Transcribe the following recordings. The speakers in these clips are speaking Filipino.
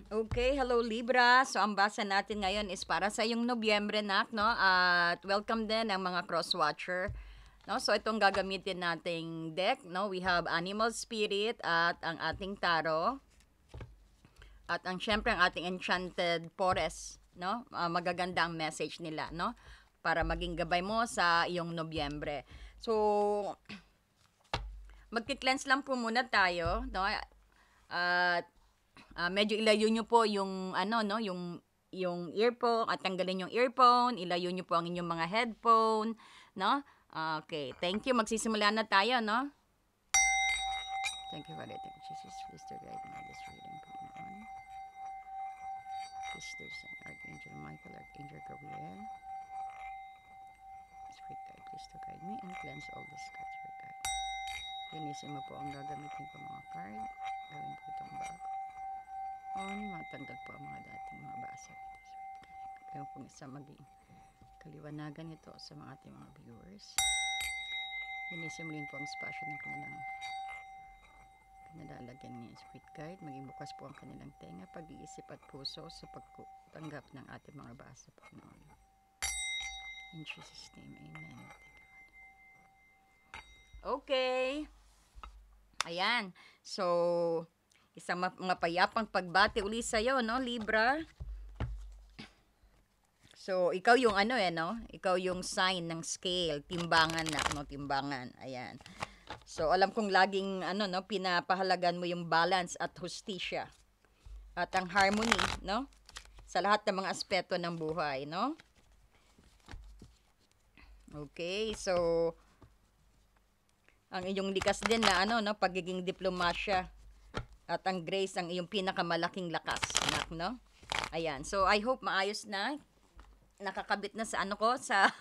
Okay, hello Libra. So ang basa natin ngayon is para sa yung Nobyembre nak, no? At welcome din ang mga cross-watcher. No? So itong gagamitin nating deck, no? We have Animal Spirit at ang ating Tarot at ang syempre ang ating Enchanted Forest, no? Magaganda ang message nila, no? Para maging gabay mo sa iyong Nobyembre. So magki-cleanse lang po muna tayo, no? At medyo ilayo nyo po yung ano no, yung earphone at tanggalin yung earphone, ilayo nyo po ang inyong mga headphone, no? Okay, thank you. Magsisimula na tayo, no? Thank you, Father. Thank you, Jesus. Please to guide me this reading, Panginoon. Please there's an Archangel Michael, Archangel Gabriel. Spirit guide, please to guide me and cleanse all these cards, Spirit guide. Linisin mo po ang gagamitin ko mga card. Gawin po itong bago. Matanggal po ang mga dating mga basa. Kaya pong isa maging kaliwanagan ito sa mga ating mga viewers. Linisin mo rin po ang spasyo ng kanilang pinalalagyan ni Spirit Guide. Maging bukas po ang kanilang tenga, pag-iisip at puso sa pagtanggap ng ating mga basa po noon. In Jesus' name, Amen. Okay. Ayan. So, isang mapayapang pagbati uli sa'yo, no, Libra? So, ikaw yung ano no? Ikaw yung sign ng scale, timbangan na, no, timbangan. Ayan. So, alam kong laging ano no, pinapahalagan mo yung balance at hustisya at ang harmony, no? Sa lahat ng mga aspeto ng buhay, no? Okay, so ang iyong likas din na ano no, pagiging diplomasya at ang grace ang iyong pinakamalaking lakas, anak, no? Ayan. So, I hope maayos na nakakabit na sa ano ko sa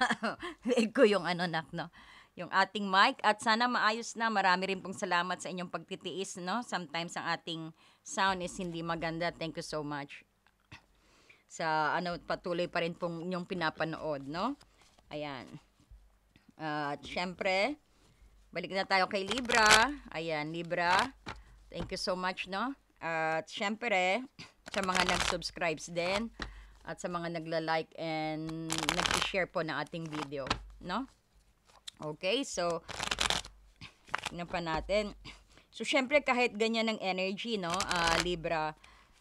leg ko yung ano nak no yung ating mic at sana maayos na. Marami rin pong salamat sa inyong pagtitiis, no? Sometimes ang ating sound is hindi maganda. Thank you so much sa ano, patuloy pa rin pong inyong pinapanood, no? Ayan. At syempre balik na tayo kay Libra. Ayan, Libra, thank you so much, no? At syempre sa mga nag-subscribes din at sa mga nagla-like and nag-share po ng ating video, no? Okay, so tingnan pa natin. So syempre kahit ganyan ng energy, no, Libra,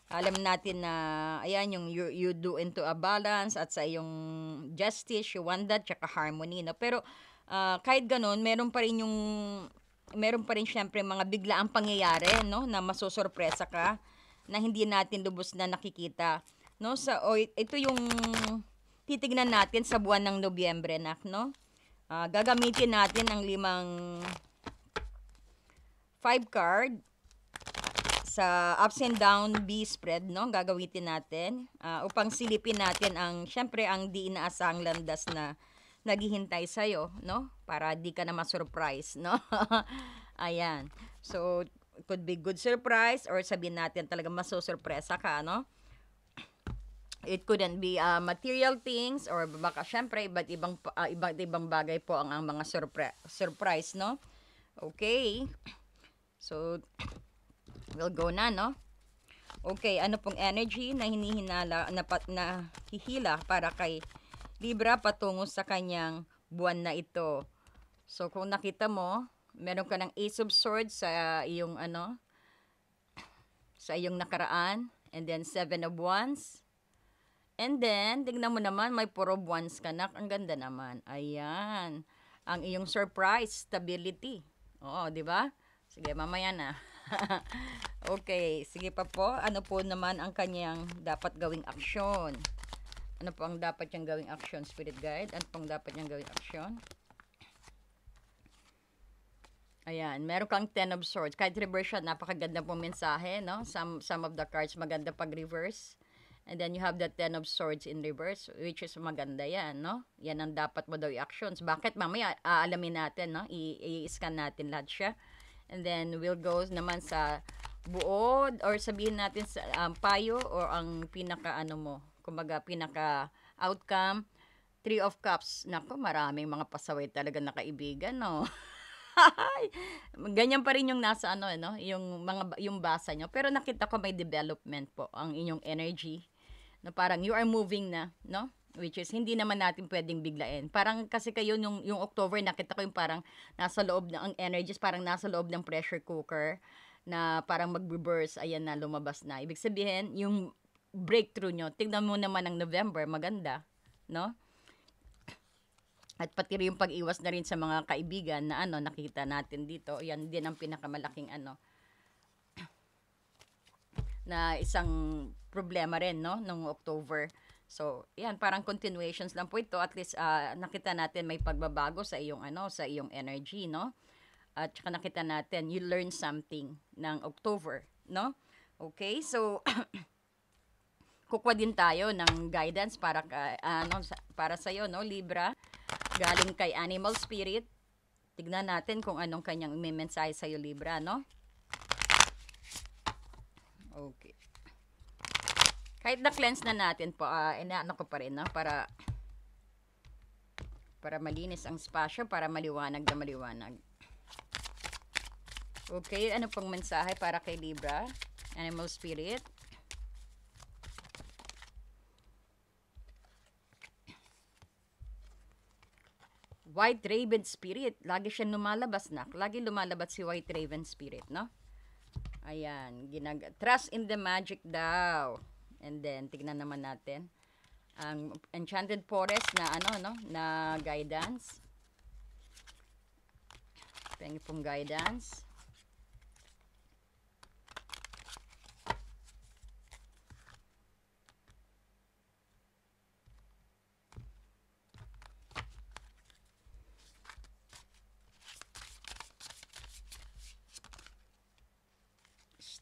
alam natin na ayan yung you do into a balance at sa yung justice, you want that, tsaka harmony, no? Pero kahit ganun, meron pa rin syempre mga biglaang pangyayari, no, na masusurpresa ka na hindi natin lubos na nakikita, no? Ito yung titignan natin sa buwan ng Nobyembre, no? Gagamitin natin ang 5 card sa ups and down B spread, no? Gagamitin natin upang silipin natin ang syempre ang di inaasahang landas na naghihintay sa iyo, no? Para di ka na ma-surprise, no? Ayan. So, it could be good surprise or sabihin natin talaga masusurpresa ka, no? It couldn't be material things or baka syempre iba't ibang bagay po ang mga surprise, no? Okay. So, we'll go na, no? Okay, ano pong energy na hinihinala, na hihila para kay Libra patungo sa kanyang buwan na ito? So, kung nakita mo, meron ka ng Ace of Swords sa iyong ano, sa iyong nakaraan, and then 7 of Wands. And then, tignan mo naman, may 4 of Wands ka na. Ang ganda naman. Ayan. Ang iyong surprise, stability. Oo, di ba? Sige, mamaya na. Okay, sige pa po. Ano po naman ang kanyang dapat gawing aksyon? Ano po ang dapat niyang gawing aksyon, Spirit Guide? Ano pong dapat niyang gawing aksyon? Ayan, meron kang 10 of Swords. Kahit reverse siya, napakaganda pong mensahe, no? Some of the cards maganda pag reverse. And then you have the 10 of Swords in reverse, which is maganda yan, no? Yan ang dapat mo daw i-actions. Bakit? Mamaya aalamin natin, no? I-scan natin lahat siya. And then we'll go naman sa buod or sabihin natin sa payo or ang pinaka ano mo, kumbaga pinaka outcome. 3 of Cups. Nako, maraming mga pasaway talaga na kaibigan, no? Ganyan pa rin yung nasa ano, no? Yung yung basa nyo. Pero nakita ko may development po ang inyong energy. Na parang you are moving na, no? Which is hindi naman natin pwedeng biglain. Parang kasi kayo yung October nakita ko yung parang nasa loob ng ang energies, parang nasa loob ng pressure cooker na parang magbe-burst, ayan na lumabas na. Ibig sabihin, yung breakthrough nyo, tignan mo naman ng November, maganda, no? At pati rin yung pag-iwas na rin sa mga kaibigan na ano, nakita natin dito. Yan din ang pinakamalaking ano, na isang problema rin, no, nung October. So, yan, parang continuations lang po ito. At least, nakita natin may pagbabago sa iyong, ano, sa iyong energy, no? At saka nakita natin, you learn something ng October, no? Okay, so, kukuha din tayo ng guidance para, para sa'yo, no, Libra. Galing kay Animal Spirit. Tignan natin kung anong kanyang mensahe sa iyo, Libra, no? Okay. Kahit na-cleanse na natin po, inaano ko pa rin, no? Para malinis ang spasyo, para maliwanag na maliwanag. Okay, ano pong mensahe para kay Libra? Animal Spirit. White Raven Spirit. Lagi siya lumalabas, nak. Lagi lumalabas si White Raven Spirit, no? Ayan. Trust in the magic daw. And then, tignan naman natin. Ang Enchanted Forest na, ano, no? Na guidance. Thank you pong guidance.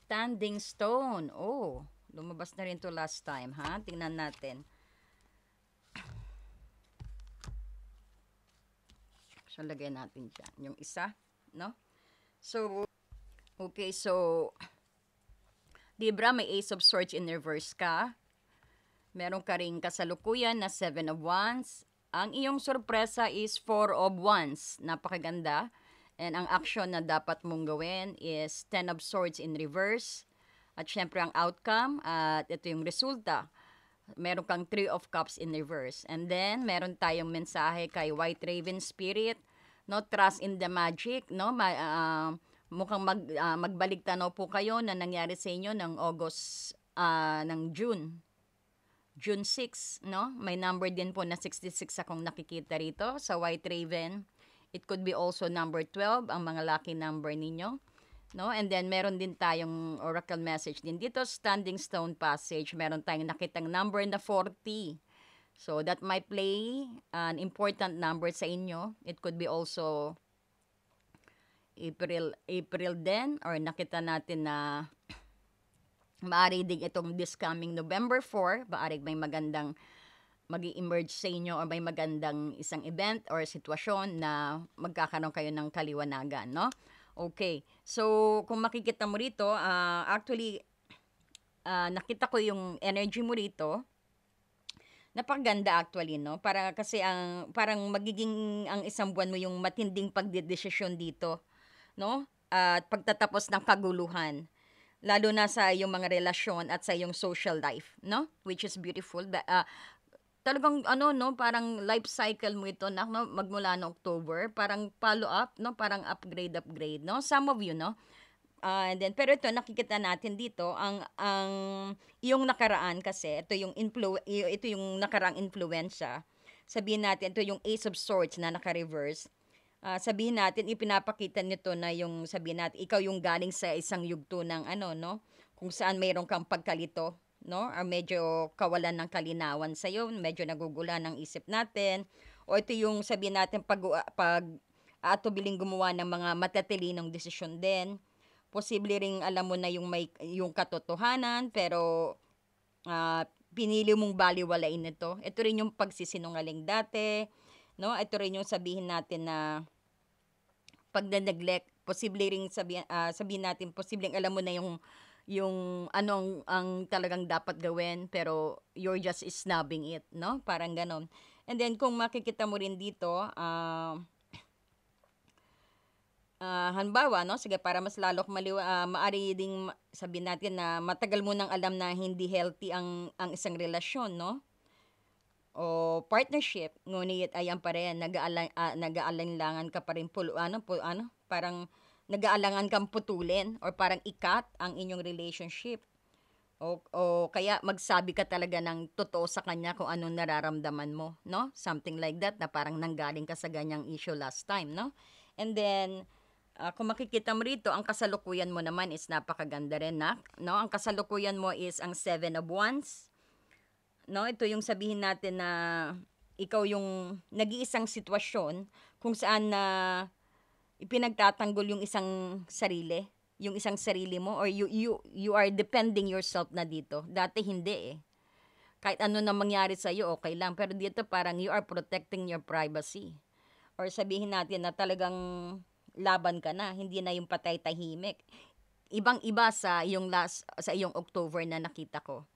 Standing Stone. Oh, lumabas na rin to last time, ha? Tingnan natin. So, lagay natin dyan. Yung isa, no? So, okay, so, Libra, may Ace of Swords in reverse ka. Meron ka rin kasalukuyan na 7 of Wands. Ang iyong sorpresa is 4 of Wands. Napakaganda. And ang action na dapat mong gawin is 10 of Swords in reverse. At syempre ang outcome, at ito yung resulta. Meron kang 3 of Cups in reverse. And then, meron tayong mensahe kay White Raven Spirit. No, trust in the magic. No, mukhang magbalik tanaw po kayo na nangyari sa inyo ng August, ng June 6, no? May number din po na 66 akong nakikita rito sa White Raven. It could be also number 12, ang mga lucky number ninyo. No? And then, meron din tayong oracle message din dito, Standing Stone Passage. Meron tayong nakitang number na 40. So, that might play an important number sa inyo. It could be also April din, or nakita natin na maaari din itong this coming November 4, maaari may magandang mag-emerge sa inyo o may magandang isang event or sitwasyon na magkakaroon kayo ng kaliwanagan, no? Okay. So, kung makikita mo rito, actually, nakita ko yung energy mo rito. Napakaganda actually, no? Kasi parang magiging ang isang buwan mo yung matinding pagdedesisyon dito, no? At pagtatapos ng kaguluhan, lalo na sa iyong mga relasyon at sa iyong social life, no? Which is beautiful. Talagang no, parang life cycle mo ito no, magmula no October, parang follow up, no, parang upgrade, no? Some of you, no? And then pero ito nakikita natin dito ang yung nakaraan kasi ito yung nakaraang influensya. Sabihin natin ito yung Ace of Swords na naka-reverse. Sabihin natin ipinapakita nito na yung sabihin natin ikaw yung galing sa isang yugto ng no, kung saan mayroon kang pagkalito, no? Or medyo kawalan ng kalinawan sa iyo, medyo nagugulan ng isip natin. O ito yung sabihin natin atubiling gumawa ng mga matatalinong desisyon din. Posible ring alam mo na yung katotohanan pero pinili mong baliwalain ito. Ito rin yung pagsisinungaling dati, no? Ito rin yung sabihin natin na pagna-neglect. Posible ring sabihin natin posibleng alam mo na yung anong ang talagang dapat gawin pero you're just snubbing it, no? Parang ganon. And then kung makikita mo rin dito, halimbawa, no, sige, para mas lalo maari ding sabihin natin na matagal mo nang alam na hindi healthy ang isang relasyon, no? O partnership, ngunit ayan pa rin, nag-aalinlangan ka pa rin, parang nag-aalangan kang putulin or parang ikat ang inyong relationship. O kaya magsabi ka talaga ng totoo sa kanya kung anong nararamdaman mo, no? Something like that, na parang nanggaling ka sa ganyang issue last time, no? And then, kung makikita mo rito, ang kasalukuyan mo naman is napakaganda rin, no? Ang kasalukuyan mo is ang 7 of Wands, no? Ito yung sabihin natin na ikaw yung nag-iisang sitwasyon kung saan na ipinagtatanggol yung isang sarili mo, or you are depending yourself na dito. Dati hindi eh. Kahit ano na mangyari sa iyo, okay lang, pero dito parang you are protecting your privacy. Or sabihin natin na talagang laban ka na, hindi na yung patay tahimik. Ibang-iba sa iyong October na nakita ko,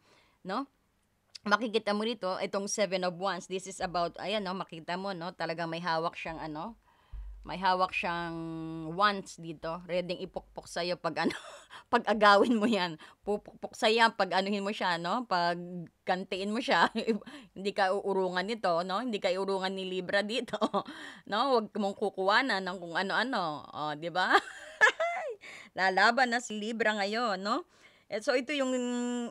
no? Makikita mo rito, itong 7 of Wands, this is about, ayan, no, makita mo, no, talagang may hawak siyang wands dito, ready ipukpok sa iyo pag pag agawin mo 'yan. Pupukpok sa yan pag anuhin mo siya, no, pag gantiin mo siya. Hindi ka uurungan nito, no, hindi ka uurungan ni Libra dito. No, wag mong kukuwanan ng kung ano-ano, di ba? Lalaban na si Libra ngayon, no? So ito yung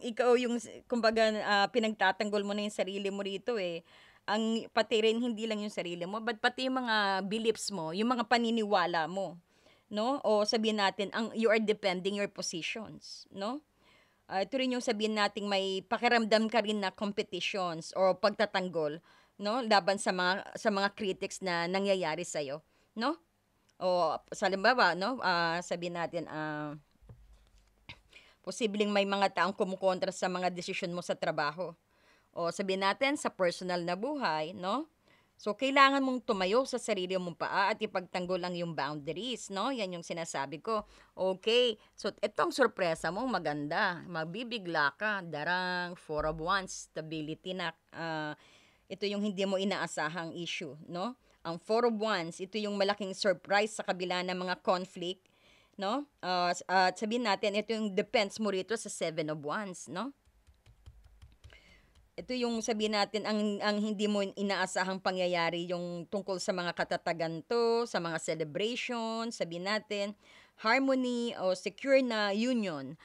ikaw yung kumbaga pinagtatanggol mo na yung sarili mo rito eh. Ang pati rin hindi lang yung sarili mo, but pati yung mga beliefs mo, yung mga paniniwala mo, no? O sabihin natin you are defending your positions, no? Ito rin yung sabihin nating may pakiramdam ka rin na competitions o pagtatanggol, no? Laban sa mga critics na nangyayari sa iyo, no? O sa halimbawa, no? Sabihin natin posibleng may mga taong kumukontra sa mga desisyon mo sa trabaho. O sabihin natin sa personal na buhay, no? So, kailangan mong tumayo sa sarili mong paa at ipagtanggol ang yung boundaries, no? Yan yung sinasabi ko. Okay, so itong sorpresa mo, maganda. Mabibigla ka. Darang, 4 of Wands, stability na. Ito yung hindi mo inaasahang issue, no? Ang 4 of Wands, ito yung malaking surprise sa kabila ng mga conflict, no? At sabihin natin, ito yung depends mo rito sa 7 of Wands, no? Ito yung sabihin natin, ang hindi mo inaasahang pangyayari yung tungkol sa mga katatagan to, sa mga celebration, sabihin natin, harmony o secure na union.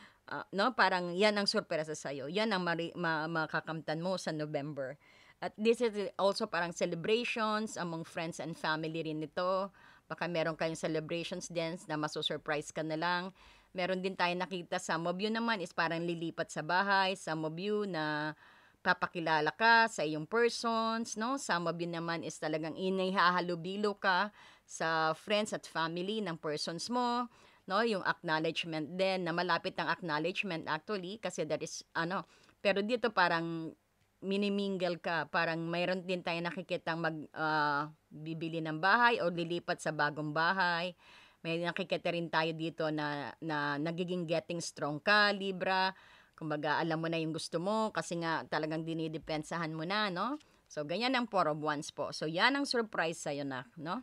No? Parang yan ang sorpresa sa'yo. Yan ang makakamtan mo sa November. At this is also parang celebrations among friends and family rin nito. Baka meron kayong celebrations din na maso-surprise ka na lang. Meron din tayo nakita, some of you naman is parang lilipat sa bahay, some of you na papakilala ka sa iyong persons, no? Some of you naman is talagang inihahalubilo ka sa friends at family ng persons mo, no? Yung acknowledgement din, na malapit ang acknowledgement actually, kasi that is, pero dito parang minimingle ka, parang mayroon din tayo nakikitang bibili ng bahay o lilipat sa bagong bahay. May nakikita rin tayo dito na nagiging getting strong ka, Libra. Kumbaga, alam mo na yung gusto mo kasi nga talagang dinidepensahan mo na, no? So, ganyan ang 4 of Wands po. So, yan ang surprise sa'yo na, no?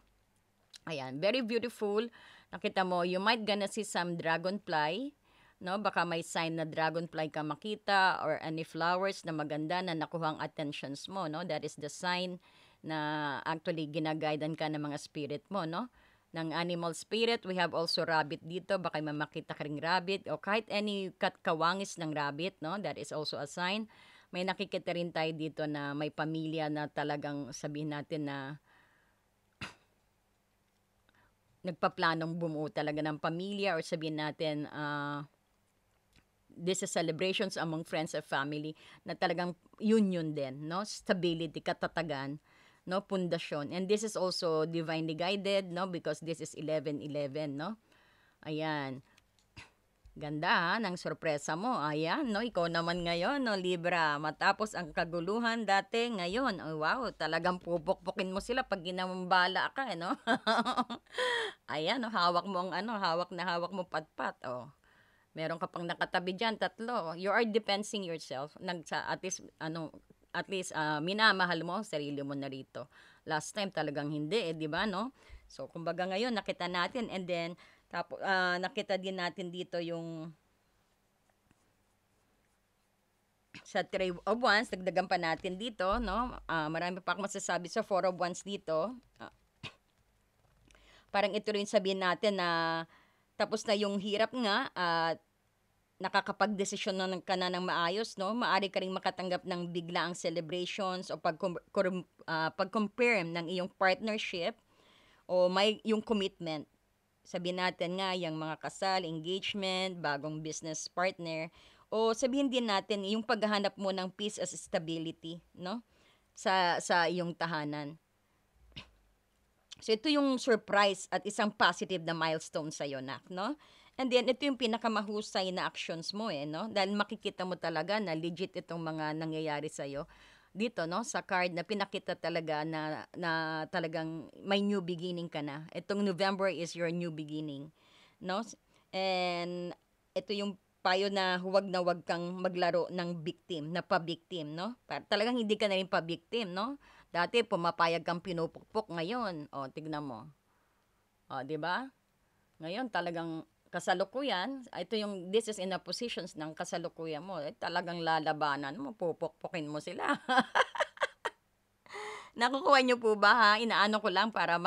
Ayan, very beautiful. Nakita mo, you might gonna see some dragonfly, no? Baka may sign na dragonfly ka makita or any flowers na maganda na nakuha ang attentions mo, no? That is the sign na actually ginaguidan ka ng mga spirit mo, no? Ng animal spirit, we have also rabbit dito, baka may makita ka ring rabbit o kahit any kawangis ng rabbit, no? That is also a sign. May nakikita rin tayo dito na may pamilya na talagang sabihin natin na nagpaplanong bumuo talaga ng pamilya, or sabihin natin this is celebrations among friends and family na talagang union din, no? Stability, katatagan, no, pundasyon. And this is also divinely guided, no, because this is 11-11, no? Ayan. Ganda ha, ng sorpresa mo. Ayan, no, ikaw naman ngayon, no, Libra. Matapos ang kaguluhan dati, ngayon, oh, wow, talagang pupukpukin mo sila pag ginambala ka, no? Ayan, no, hawak mo ang hawak na hawak mo patpat, oh. Meron ka pang nakatabi dyan, 3. You are defending yourself. At least minamahal mo sarili mo na rito. Last time talagang hindi, di ba, no? So kumbaga ngayon nakita natin, and then Tapos, nakita din natin dito yung sa 3 of Wands, dagdagan pa natin dito, no? Marami pa akong masasabi sa 4 of Wands dito. Parang ito rin sabihin natin na tapos na yung hirap nga at nakakapagdesisyon na ka na ng maayos, no? Maari ka ring makatanggap ng biglaang celebrations o pag-compare ng iyong partnership o may yung commitment. Sabihin natin nga yung mga kasal, engagement, bagong business partner, o sabihin din natin yung paghahanap mo ng peace as stability, no? Sa iyong tahanan. So ito yung surprise at isang positive na milestone sa iyo, nak, no? And then ito yung pinakamahusay na actions mo no? Dahil makikita mo talaga na legit itong mga nangyayari sa iyo. Dito no, sa card na pinakita talaga na talagang may new beginning ka na. Itong November is your new beginning, no? And ito yung payo na huwag kang maglaro ng victim, na pa-victim, no? Talagang hindi ka na rin pa-victim, no? Dati pumapayag kang pinupukpok, ngayon, tignan mo. 'Di ba? Ngayon talagang kasalukuyan, ito yung this is in a positions ng kasalukuyan mo, talagang lalabanan mo, pupukpukin mo sila. Nakukuha niyo po ba ha? Inaano ko lang para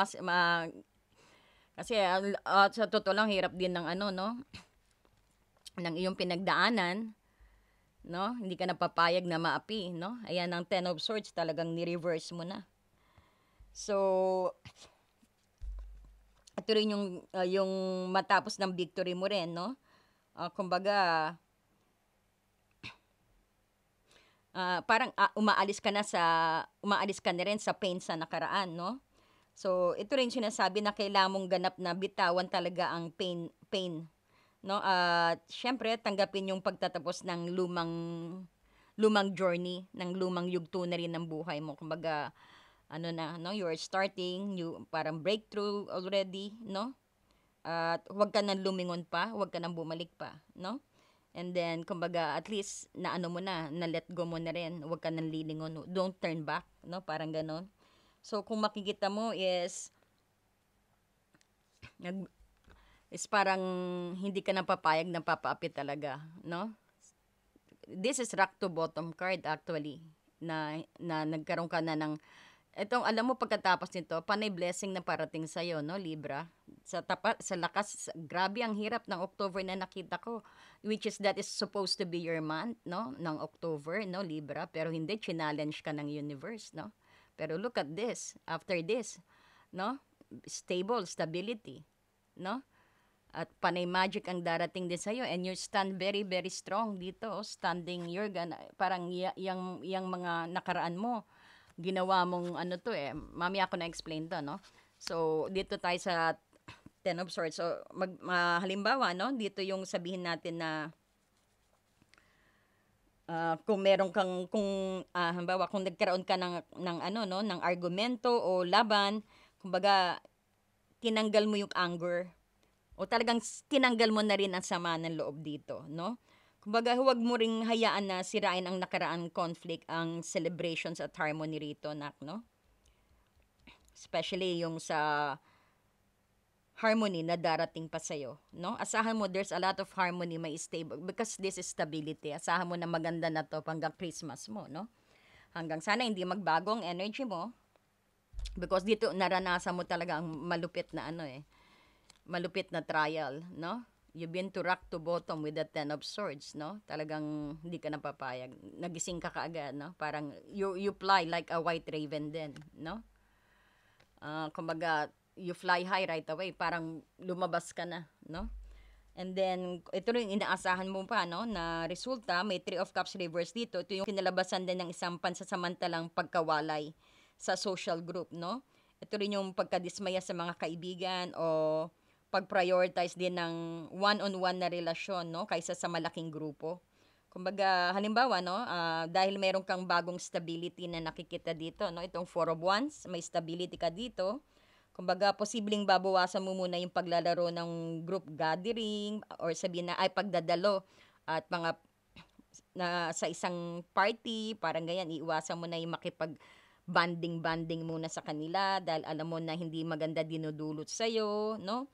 kasi sa totoo lang hirap din ng no, ng iyong pinagdaanan. No? Hindi ka napapayag na maapi, no? Ayan, ang 10 of Swords talagang ni-reverse mo na. So, ito rin yung matapos ng victory mo rin, no? Kumbaga, parang umaalis ka na rin sa pain sa nakaraan, no? So, ito rin sinasabi na kailangan mong ganap na bitawan talaga ang pain, no? At syempre tanggapin yung pagtatapos ng lumang journey, ng lumang yugto na rin ng buhay mo. Kumbaga no, you're starting parang breakthrough already, no? At huwag ka nang lumingon pa, huwag ka nang bumalik pa, no? And then kumbaga at least na mo na let go mo na rin, huwag ka nang lilingon, don't turn back, no? Parang ganon. So kung makikita mo is parang hindi ka napapayag na papaapi talaga, no? This is rock to bottom card actually, na nagkaroon ka na ng etong alam mo pagkatapos nito, panay blessing na parating sa iyo, no, Libra. Sa lakas, grabe ang hirap ng October na nakita ko, which is that is supposed to be your month, no, ng October, no, Libra, pero hindi, challenge ka ng universe, no? Pero look at this, after this, no? Stability, no? At panay magic ang darating din sa'yo and you stand very, very strong dito. Standing, parang yung mga nakaraan mo, ginawa mong mamaya ako na-explain to, no? So, dito tayo sa 10 of Swords. So, halimbawa, no? Dito yung sabihin natin na kung meron kang, halimbawa, kung nagkaroon ka ng argumento o laban, kumbaga, tinanggal mo yung anger o talagang tinanggal mo na rin ang sama ng loob dito, no? Kumbaga, huwag mo ring hayaan na sirain ang nakaraang conflict, ang celebrations at harmony rito, nak, no? Especially yung sa harmony na darating pa sa'yo, no? Asahan mo, there's a lot of harmony, may stable, because this is stability. Asahan mo na maganda na to hanggang Christmas mo, no? Hanggang sana hindi magbago ang energy mo, because dito naranasan mo talaga ang malupit na malupit na trial, no? You've been to rock to bottom with the 10 of Swords, no? Talagang hindi ka napapayag. Nagising ka kaagad, no? Parang you fly like a white raven din, no? Kumbaga, you fly high right away. Parang lumabas ka na, no? And then, ito rin inaasahan mo pa, no? Na resulta, may 3 of Cups reverse dito. Ito yung kinalabasan din ng isang pansasamantalang pagkawalay sa social group, no? Ito rin yung pagkadismaya sa mga kaibigan o pag-prioritize din ng one-on-one na relasyon, no, kaysa sa malaking grupo. Kumbaga, halimbawa, no, dahil meron kang bagong stability na nakikita dito, no, itong 4 of Wands, may stability ka dito. Kumbaga, posibleng babawasan mo muna yung paglalaro ng group gathering or sabihin na ay pagdadalo at mga sa isang party, parang ganyan, iiwasan mo na yung banding muna sa kanila dahil alam mo na hindi maganda dinudulot sa'yo, no?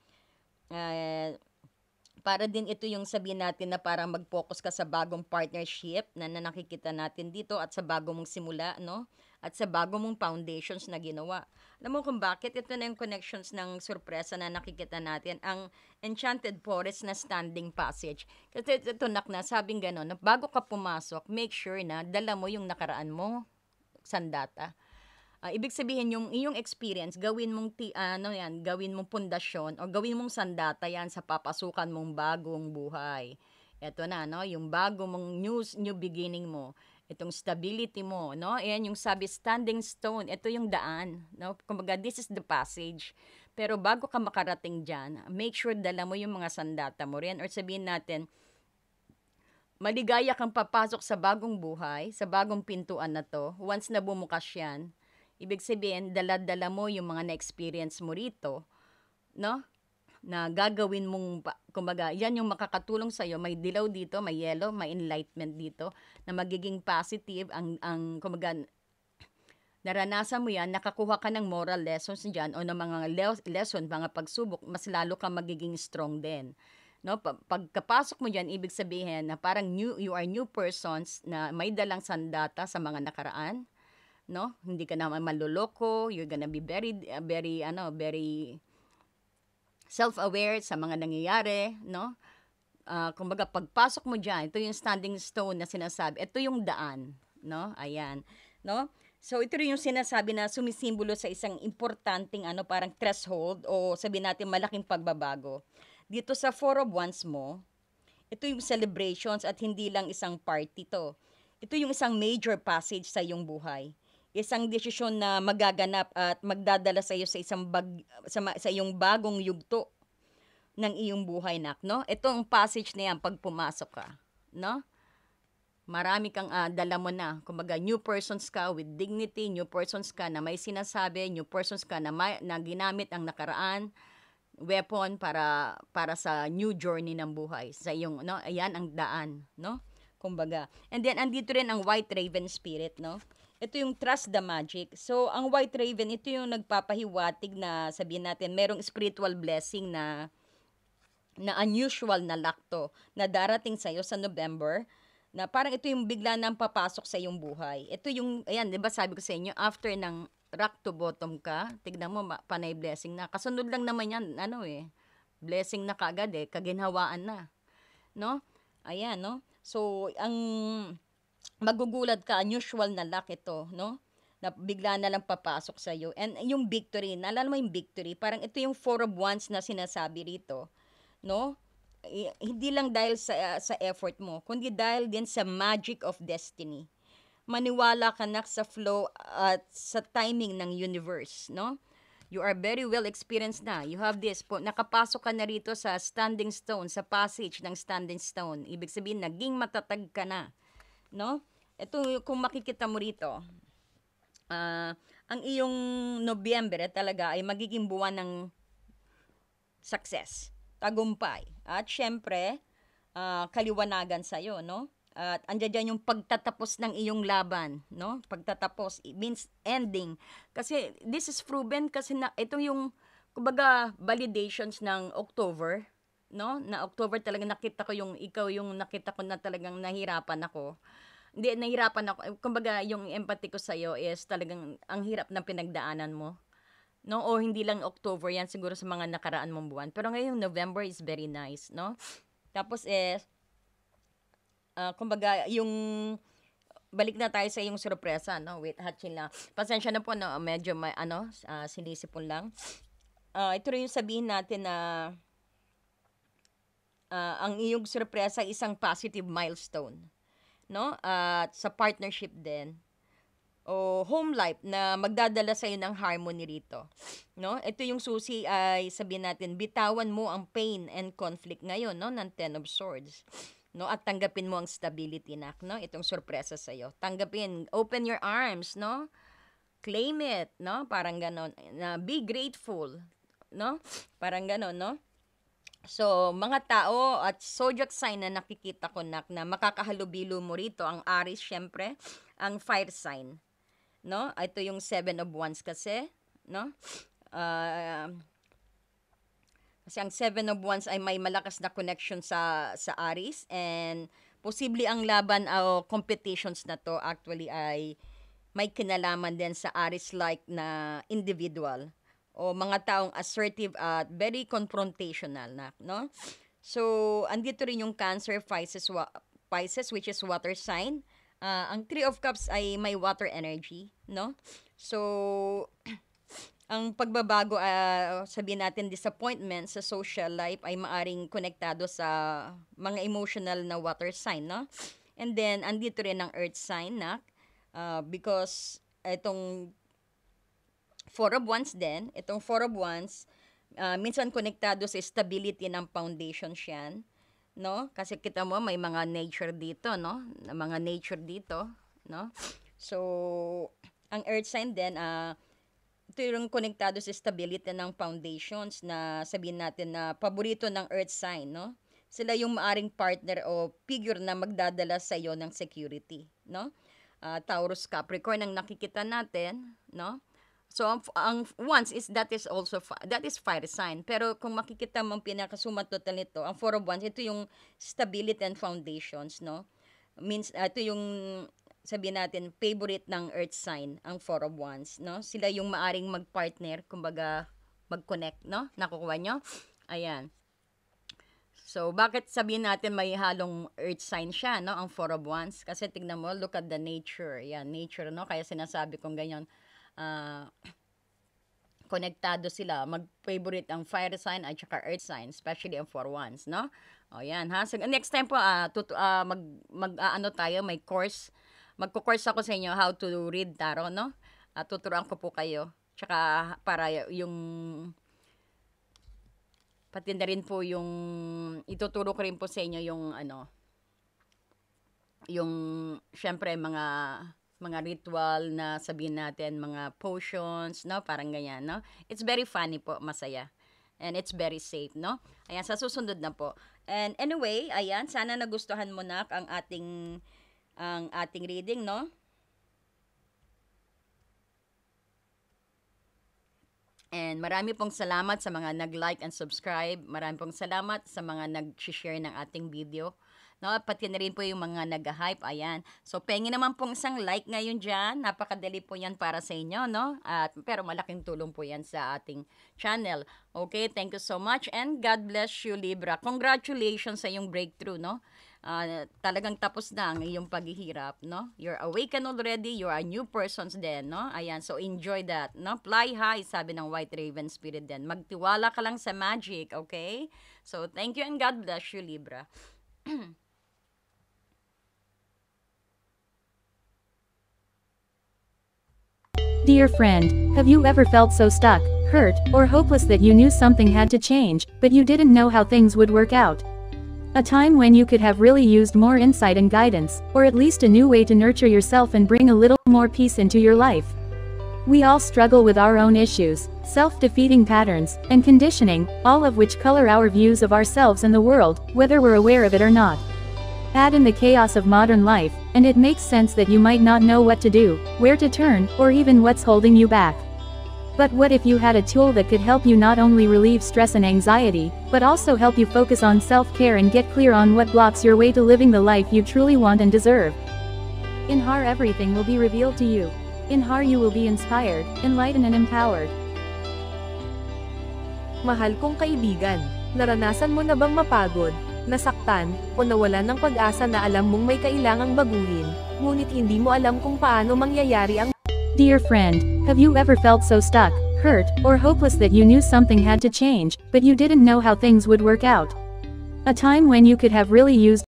para din ito yung sabihin natin na parang mag-focus ka sa bagong partnership na nakikita natin dito at sa bago mong simula, no? At sa bago mong foundations na ginawa. Alam mo kung bakit? Ito na yung connections ng sorpresa na nakikita natin. Ang Enchanted Forest na standing passage. Kasi ito na sabing gano'n, na bago ka pumasok, make sure na dala mo yung nakaraan mo, sandata. Ibig sabihin yung iyong experience, gawin mong gawin mong pundasyon o gawin mong sandata yan sa papasukan mong bagong buhay. Ito na, no, yung bago mong new beginning mo. Itong stability mo, no? Ayan yung sabi standing stone. Ito yung daan, no? Kumbaga this is the passage. Pero bago ka makarating diyan, make sure dala mo yung mga sandata mo rin or sabihin natin maligaya kang papasok sa bagong buhay, sa bagong pintuan na to. Once na bumukas yan, ibig sabihin, dala-dala mo yung mga na-experience mo rito, no? Na gagawin mong, kumbaga, yan yung makakatulong sa'yo. May dilaw dito, may yellow, may enlightenment dito, na magiging positive, kumbaga, naranasan mo yan, nakakuha ka ng moral lessons dyan, o ng mga lesson, mga pagsubok, mas lalo ka magiging strong din. No, pagkapasok mo diyan, ibig sabihin na parang you are new persons na may dalang sandata sa mga nakaraan, no? Hindi ka naman maluloko, you're gonna be very self-aware sa mga nangyayari, no? Kumbaga pagpasok mo diyan, ito yung standing stone na sinasabi. Ito yung daan, no? Ayan, no? So ito rin yung sinasabi na sumisimbolo sa isang importanteng parang threshold o sabihin natin malaking pagbabago. Dito sa Four of Wands mo, ito yung celebrations at hindi lang isang party to. Ito yung isang major passage sa iyong buhay. Isang desisyon na magaganap at magdadala sa iyo sa sa iyong bagong yugto ng iyong buhay, no? Itong passage na yan pag pumasok ka, no? Marami kang dala mo na. Kumbaga, new persons ka with dignity, new persons ka na may sinasabi, new persons ka na ginamit ang nakaraan, weapon para sa new journey ng buhay sa iyong ayan ang daan, no, kumbaga. And then andito rin ang White Raven spirit, no, ito yung trust the magic. So ang White Raven, ito yung nagpapahiwatig na sabihin natin merong spiritual blessing na unusual na luck to na darating sa iyo sa November, na parang ito yung bigla nang papasok sa iyong buhay. Ito yung ayan, 'di ba sabi ko sa inyo, after ng rock to bottom ka, tignan mo, panay blessing na. Kasunod lang naman yan, blessing na kaagad kaginhawaan na. No? Ayan, no? So, ang magugulat ka, unusual na luck ito, no? Na bigla na lang papasok sa iyo. And yung victory, naalala mo yung victory, parang ito yung Four of Wands na sinasabi rito, no? Hindi lang dahil sa effort mo, kundi dahil din sa magic of destiny. Maniwala ka na sa flow at sa timing ng universe, no? You are very well experienced na. You have this po. Nakapasok ka na rito sa standing stone, sa passage ng standing stone. Ibig sabihin, naging matatag ka na, no? Ito, kung makikita mo rito, ang iyong Nobyembre talaga ay magiging buwan ng success, tagumpay. At syempre, kaliwanagan sa'yo, no? At andyan dyan yung pagtatapos ng iyong laban, no? Pagtatapos, it means ending. Kasi this is proven kasi ito yung, kumbaga, validations ng October, no? Na October talaga nakita ko ikaw yung nakita ko na talagang nahirapan ako. Hindi, nahirapan ako. Kumbaga, yung empathy ko sa'yo is talagang ang hirap ng pinagdaanan mo. No? O hindi lang October yan, siguro sa mga nakaraan mong buwan. Pero ngayon, November is very nice, no? Tapos kumbaga, yung balik na tayo sa yung sorpresa, no? Wait, hatchin lang. Pasensya na po, no? Medyo may, sinisipon lang. Ito rin yung sabihin natin na ang iyong sorpresa isang positive milestone, no? At sa partnership din, o home life na magdadala sa iyo ng harmony rito, no? Ito yung susi ay sabihin natin, bitawan mo ang pain and conflict ngayon, no? Ng Ten of Swords. No, at tanggapin mo ang stability, no? Itong sorpresa sa iyo. Tanggapin, open your arms, no? Claim it, no? Parang ganon. Be grateful, no? Parang ganon, no? So, mga tao at zodiac sign na nakikita ko, na makakahalubilo mo rito, ang Aries, syempre, ang fire sign, no? Ito yung 7 of Wands kasi, no? Kasi ang Seven of Wands ay may malakas na connection sa Aries, and posible ang laban o competitions na to actually ay may kinalaman din sa Aries-like na individual o mga taong assertive at very confrontational na, no? So, andito rin yung Cancer, Pisces which is water sign. Ang Three of Cups ay may water energy, no? So, ang pagbabago, sabihin natin disappointment sa social life ay maaring konektado sa mga emotional na water sign, no? And then, andito rin ang earth sign na because itong Four of Wands din, itong Four of Wands, minsan konektado sa stability ng foundation yan, no? Kasi kita mo may mga nature dito, no? Mga nature dito, no? So, ang earth sign din, ito yung konektado sa stability ng foundations na sabihin natin na paborito ng earth sign, no? Sila yung maaring partner o figure na magdadala sa iyo ng security, no? Taurus, Capricorn ang nakikita natin, no? So, ang Wands is, that is fire sign. Pero kung makikita mong pinakasumat total nito, ang Four of Wands, ito yung stability and foundations, no? Means, ito yung, sabihin natin, favorite ng earth sign, ang Four of Wands, no? Sila yung maaring mag-partner, kumbaga, mag-connect, no? Nakukuha nyo? Ayan. So, bakit sabihin natin may halong earth sign siya, no? Ang Four of Wands. Kasi tignan mo, look at the nature. Yan, nature, no? Kaya sinasabi kong ganyan, konektado sila. Mag-favorite ang fire sign at saka earth sign, especially ang Four Wands, no? O, yan, ha? So, next time po, ano tayo, may course. Magko-course ako sa inyo how to read tarot, no? Tuturuan ko po kayo. Tsaka, para yung pati na rin po yung ituturo ko rin po sa inyo yung yung syempre mga ritual na sabihin natin, mga potions, no? Parang ganyan, no? It's very funny po, masaya. And it's very safe, no? Ayan, sa susunod na po. And anyway, ayan, sana nagustuhan mo na ang ating reading, no? And marami pong salamat sa mga nag-like and subscribe. Marami pong salamat sa mga nag-share ng ating video. No, pati na rin po yung mga nag-hype, ayan. So, pengi naman pong isang like ngayon dyan. Napakadali po yan para sa inyo, no? Pero malaking tulong po yan sa ating channel. Okay, thank you so much and God bless you, Libra. Congratulations sa iyong breakthrough, no? Talagang tapos na ang iyong paghihirap, no? You're awakened already, you're a new person din, no? Ayan, so enjoy that, no? Fly high, sabi ng White Raven Spirit din. Magtiwala ka lang sa magic, okay? So, thank you and God bless you, Libra. Dear friend, have you ever felt so stuck, hurt, or hopeless that you knew something had to change, but you didn't know how things would work out? A time when you could have really used more insight and guidance, or at least a new way to nurture yourself and bring a little more peace into your life. We all struggle with our own issues, self-defeating patterns, and conditioning, all of which color our views of ourselves and the world, whether we're aware of it or not. Add in the chaos of modern life, and it makes sense that you might not know what to do, where to turn, or even what's holding you back. But what if you had a tool that could help you not only relieve stress and anxiety, but also help you focus on self-care and get clear on what blocks your way to living the life you truly want and deserve? In HAR, everything will be revealed to you. In HAR, you will be inspired, enlightened and empowered. Mahal kong kaibigan, naranasan mo na bang mapagod, nasaktan, o nawalan ng pag-asa na alam mong may kailangang baguhin, ngunit hindi mo alam kung paano mangyayari ang... Dear friend, have you ever felt so stuck, hurt, or hopeless that you knew something had to change, but you didn't know how things would work out? A time when you could have really used